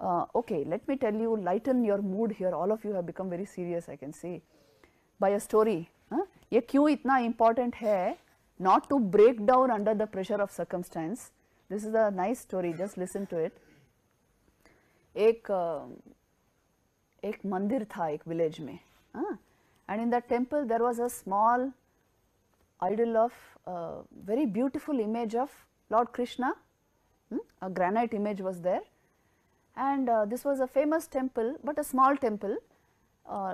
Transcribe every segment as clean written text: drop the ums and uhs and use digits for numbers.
Okay, let me tell you, lighten your mood here. All of you have become very serious, I can see, by a story. ये क्यों इतना important है? Not to break down under the pressure of circumstance. This is a nice story. Just listen to it. एक मंदिर था एक village में, and in that temple there was a small idol of very beautiful image of Lord Krishna. A granite image was there, and this was a famous temple, but a small temple.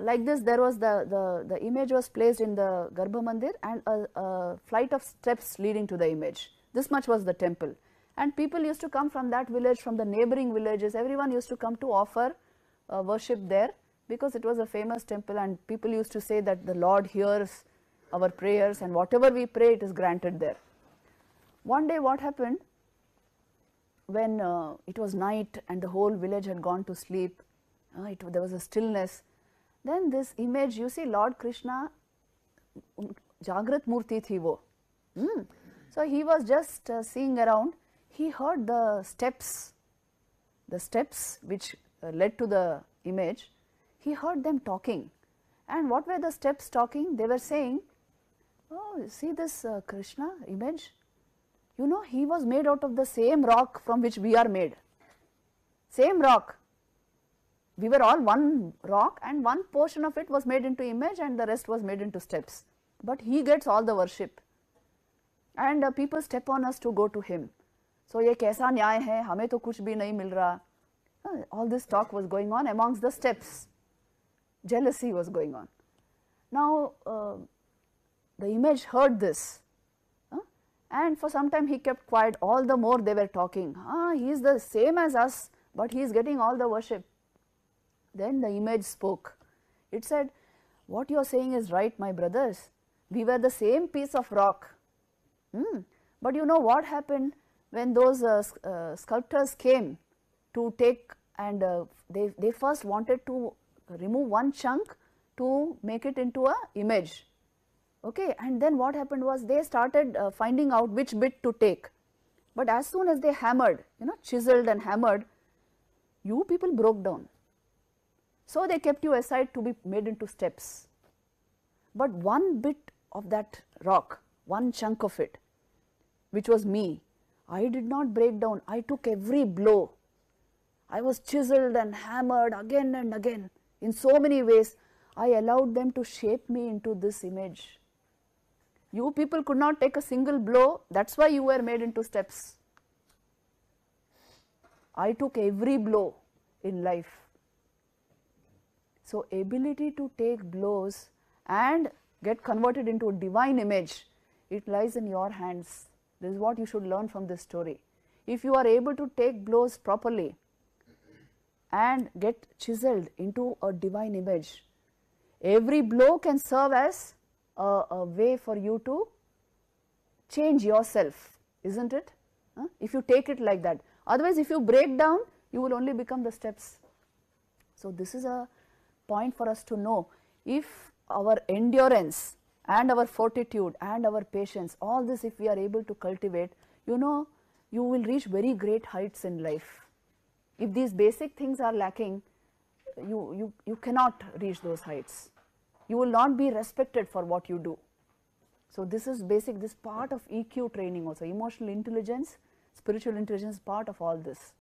Like this, there was the image was placed in the Garbha Mandir, and a flight of steps leading to the image. This much was the temple, and people used to come from that village, from the neighboring villages. Everyone used to come to offer worship there, because it was a famous temple, and people used to say that the Lord hears our prayers, and whatever we pray, it is granted there. One day what happened, when it was night and the whole village had gone to sleep, there was a stillness. Then this image, you see Lord Krishna, Jagrat Murti thi wo. So he was just seeing around. He heard the steps which led to the image. He heard them talking. And what were the steps talking? They were saying, oh, see this Krishna image? You know, he was made out of the same rock from which we are made. Same rock. We were all one rock, and one portion of it was made into image and the rest was made into steps. But he gets all the worship, and people step on us to go to him. So ये कैसा न्याय है, हमें तो कुछ भी नहीं मिल रहा. All this talk was going on amongst the steps. Jealousy was going on. Now the image heard this, and for some time he kept quiet. All the more they were talking. He is the same as us, but he is getting all the worship. Then the image spoke. It said, what you are saying is right, my brothers. We were the same piece of rock. But you know what happened when those sculptors came to take, and they first wanted to remove one chunk to make it into a image. Okay, and then what happened was they started finding out which bit to take. But as soon as they hammered, chiseled and hammered, you people broke down. So they kept you aside to be made into steps. But one bit of that rock, one chunk of it, which was me, I did not break down. I took every blow. I was chiseled and hammered again and again in so many ways. I allowed them to shape me into this image. You people could not take a single blow. That's why you were made into steps. I took every blow in life. So ability to take blows and get converted into a divine image, it lies in your hands. This is what you should learn from this story. If you are able to take blows properly and get chiseled into a divine image, every blow can serve as a way for you to change yourself, isn't it? If you take it like that. Otherwise, if you break down, you will only become the steps. So this is a point for us to know. If our endurance and our fortitude and our patience, all this if we are able to cultivate, you will reach very great heights in life. If these basic things are lacking, you cannot reach those heights. You will not be respected for what you do. So this is basic, this part of EQ training also, emotional intelligence, spiritual intelligence, part of all this.